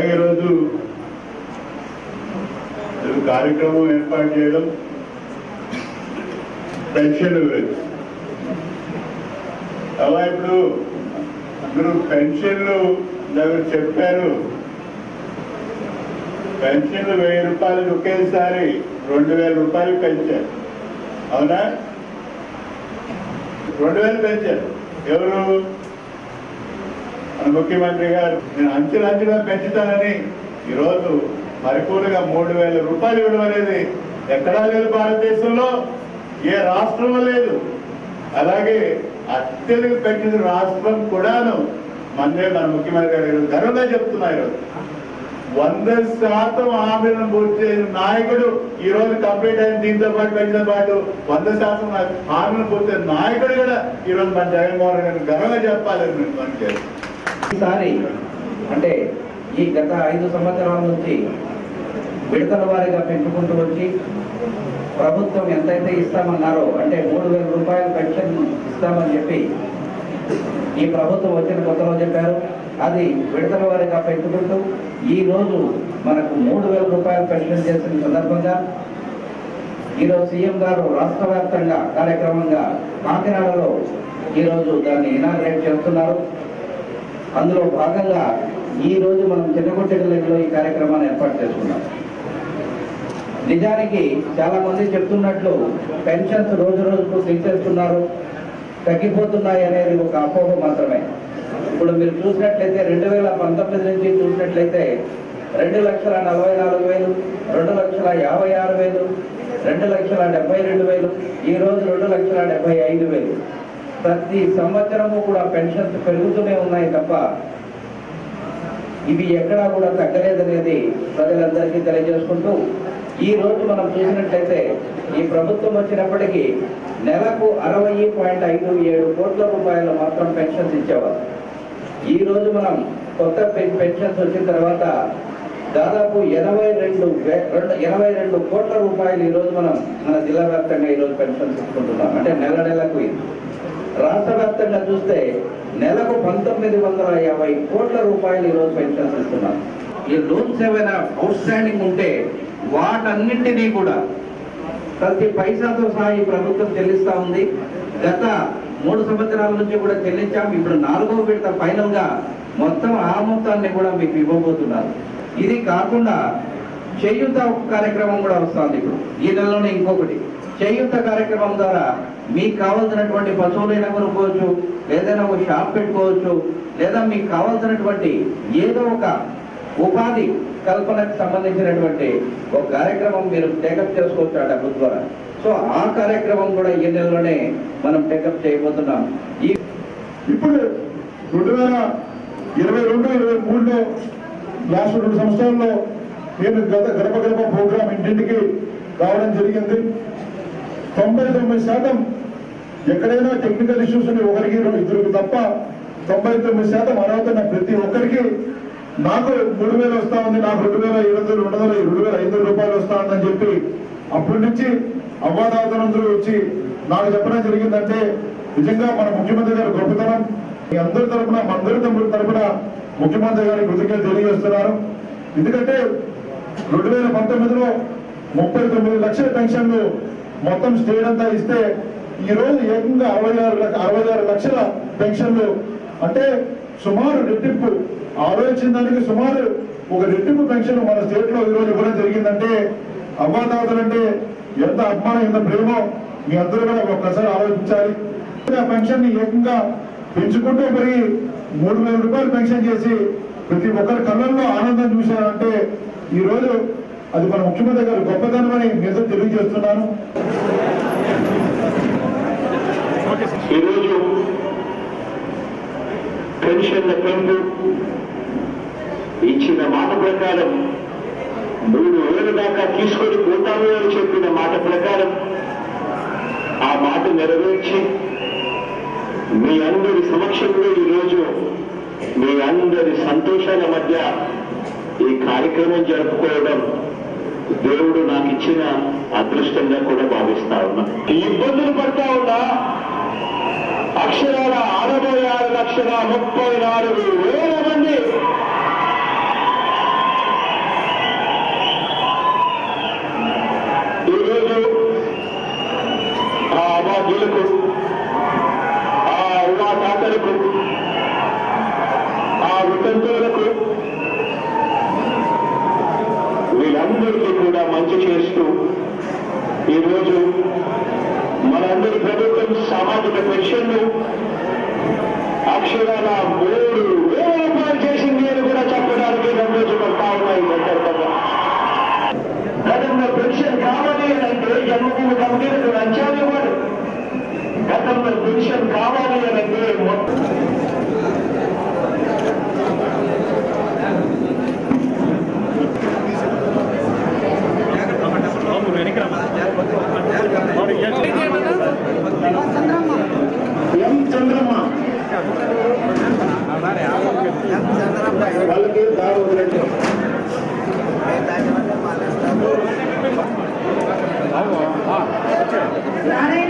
ఈరోజు కార్యక్రమం ఏర్పాటు చేయడం పెన్షన్ గురించి. అలా ఇప్పుడు మీరు పెన్షన్లు చెప్పారు, పెన్షన్లు 1000 రూపాయలు ఒకేసారి 2000 రూపాయలు పెంచారు. అవునా? 2000 పెంచారు. ఎవరు? మన ముఖ్యమంత్రి గారు నేను అంచెలంచెలుగా పెంచుతానని ఈరోజు పరిపూర్ణంగా 3000 రూపాయలు ఇవ్వడం అనేది ఎక్కడా లేదు, భారతదేశంలో ఏ రాష్ట్రంలో లేదు. అలాగే అత్యధిక పెంచిన రాష్ట్రం కూడాను మన ముఖ్యమంత్రి గారు గర్వంగా చెప్తున్నారు. 100% హామీలను పూర్తి చేసిన నాయకుడు ఈ రోజు కంప్లీట్ అయిన దీంతో పాటు పెంచిన పాటు 100% హామీలను పూర్తి చేసిన నాయకుడు కూడా ఈ రోజు మన జగన్మోహన్ రెడ్డి గారు గర్వంగా చెప్పాలని నేను మనకి. ఈసారి అంటే ఈ గత 5 సంవత్సరాల నుంచి విడతల వారీగా పెంచుకుంటూ వచ్చి ప్రభుత్వం ఎంతైతే ఇస్తామన్నారో అంటే 3000 రూపాయల పెన్షన్ ఇస్తామని చెప్పి ఈ ప్రభుత్వం వచ్చిన కొత్తలో చెప్పారు. అది విడతల వారీగా పెంచుకుంటూ ఈ రోజు మనకు 3000 రూపాయల పెన్షన్ చేసిన సందర్భంగా ఈరోజు సీఎం గారు రాష్ట్ర వ్యాప్తంగా కార్యక్రమంగా కాకినాడలో ఈరోజు దాన్ని ఇనాగ్రేట్ చేస్తున్నారు. అందులో భాగంగా ఈ రోజు మనం చిన్నకొట్టెగల్లో ఈ కార్యక్రమాన్ని ఏర్పాటు చేసుకున్నాం. నిజానికి చాలా మంది చెప్తున్నట్లు పెన్షన్స్ రోజు రోజుకు తీసేస్తున్నారు, తగ్గిపోతున్నాయి అనేది ఒక అపోహ మాత్రమే. ఇప్పుడు మీరు చూసినట్లయితే 2019 నుంచి చూసినట్లయితే 2,44,000, 2,56,000, 2,72,000, ఈ రోజు 2,75,000. ప్రతి సంవత్సరము కూడా పెన్షన్స్ పెరుగుతూనే ఉన్నాయి తప్ప ఇవి ఎక్కడా కూడా తగ్గలేదనేది ప్రజలందరికీ తెలియజేసుకుంటూ ఈ రోజు మనం చూసినట్లయితే ఈ ప్రభుత్వం వచ్చినప్పటికీ నెలకు 60.57 కోట్ల రూపాయలు మాత్రం పెన్షన్స్ ఇచ్చేవారు. ఈ రోజు మనం కొత్త పెన్షన్స్ వచ్చిన తర్వాత దాదాపు 82 కోట్ల రూపాయలు ఈ రోజు మనం మన జిల్లా వ్యాప్తంగా ఈరోజు పెన్షన్స్ ఇచ్చుకుంటున్నాం. అంటే నెలకు రాష్ట్ర వ్యాప్తంగా చూస్తే నెలకు 1950 కోట్ల రూపాయలు ఈరోజు పెన్షన్స్ ఇస్తున్నాం. ఈ లోన్స్ ఏమైనా అవుట్ స్టాండింగ్ ఉంటే వాటన్నింటినీ కూడా ప్రతి పైసాతో సహా ఈ ప్రభుత్వం చెల్లిస్తా ఉంది. గత 3 సంవత్సరాల నుంచి కూడా చెల్లించాం. ఇప్పుడు 4వ విడత ఫైనల్ గా మొత్తం ఆ మొత్తాన్ని కూడా మీకు ఇవ్వబోతున్నారు. ఇది కాకుండా చేయూత కార్యక్రమం కూడా వస్తుంది. ఇప్పుడు ఈ నెలలోనే ఇంకొకటి చేయూత కార్యక్రమం ద్వారా మీకు కావాల్సినటువంటి పశువులైనా కొనుక్కోవచ్చు, ఏదైనా ఒక షాప్ పెట్టుకోవచ్చు, లేదా మీకు కావాల్సినటువంటి ఏదో ఒక ఉపాధి కల్పనకు సంబంధించినటువంటి ఒక కార్యక్రమం మీరు టేకప్ చేసుకోవచ్చు ఆ డబ్బు ద్వారా. సో ఆ కార్యక్రమం కూడా ఈ నెలలోనే మనం టేకప్ చేయబోతున్నాం. ఇప్పుడు 2022-23లో లాస్ట్ 2 సంవత్సరాల్లో నేను గడప గడప ప్రోగ్రాం ఇంటింటికి రావడం జరిగింది. 99% ఎక్కడైనా టెక్నికల్ ఇష్యూస్ ఒకరికి 2 తప్ప 99% అర్హత ఉన్న ప్రతి ఒక్కరికి నాకు 3000 వస్తా ఉంది, నాకు 2,500 రూపాయలు వస్తా ఉందని చెప్పి అప్పటి నుంచి అవ్వాదాతలందరూ వచ్చి నాకు చెప్పడం జరిగిందంటే నిజంగా మన ముఖ్యమంత్రి గారి గొప్పతనం. మీ అందరి తరఫున మన అందరి తరఫున ముఖ్యమంత్రి గారికి కృతజ్ఞతలు తెలియజేస్తున్నారు. ఎందుకంటే 2019లో 39 లక్షల పెన్షన్లు మొత్తం స్టేట్ అంతా ఇస్తే ఈ రోజు ఏకంగా 66 లక్షల పెన్షన్లు, అంటే సుమారు రెట్టింపు. ఆలోచించిన దానికి సుమారు ఒక రెట్టింపు పెన్షన్ మన స్టేట్ లో ఈరోజు ఇవ్వడం జరిగిందంటే అవ్వాతాతలంటే ఎంత అభిమానం, ఎంత ప్రేమో మీ అందరూ కూడా ఒక్కసారి ఆలోచించాలి. ఆ పెన్షన్ ని ఏకంగా పెంచుకుంటూ పెరిగి 3000 రూపాయలు పెన్షన్ చేసి ప్రతి ఒక్కరి కళ్ళల్లో ఆనందం చూశారంటే ఈ రోజు అది మన ముఖ్యమంత్రి గారు గొప్పతనం అని నేను తెలియజేస్తున్నాను. ఈరోజు పెన్షన్ల పెంపు ఇచ్చిన మాట ప్రకారం 3000 దాకా తీసుకొని పోతాము అని చెప్పిన మాట ప్రకారం ఆ మాట నెరవేర్చి మీ అందరి సమక్షంలో ఈరోజు మీ అందరి సంతోషాల మధ్య ఈ కార్యక్రమం జరుపుకోవడం దేవుడు నాకు ఇచ్చిన అదృష్టంగా కూడా భావిస్తా ఉన్నా. ఇబ్బందులు పడతా ఉన్నా అక్షరాల 66,34,000 మంది గుర్తు చేస్తూ ఈరోజు మనందరి ప్రభుత్వం సామాజిక పెన్షన్ను అక్షరాల 3,000 రూపాయలు చేసింది అని కూడా చెప్పడానికి సంతోషపడతా ఉన్నాయి. గతంలో పెన్షన్ కావాలి అని అంటే జన్మభూమి కమిటీలకు లంచాలు ఇవ్వడు. గతంలో పెన్షన్ కావాలి అని అంటే ఎం చంద్రమ్మ వాళ్ళకి దారి వదిలేట్టు నారాయణ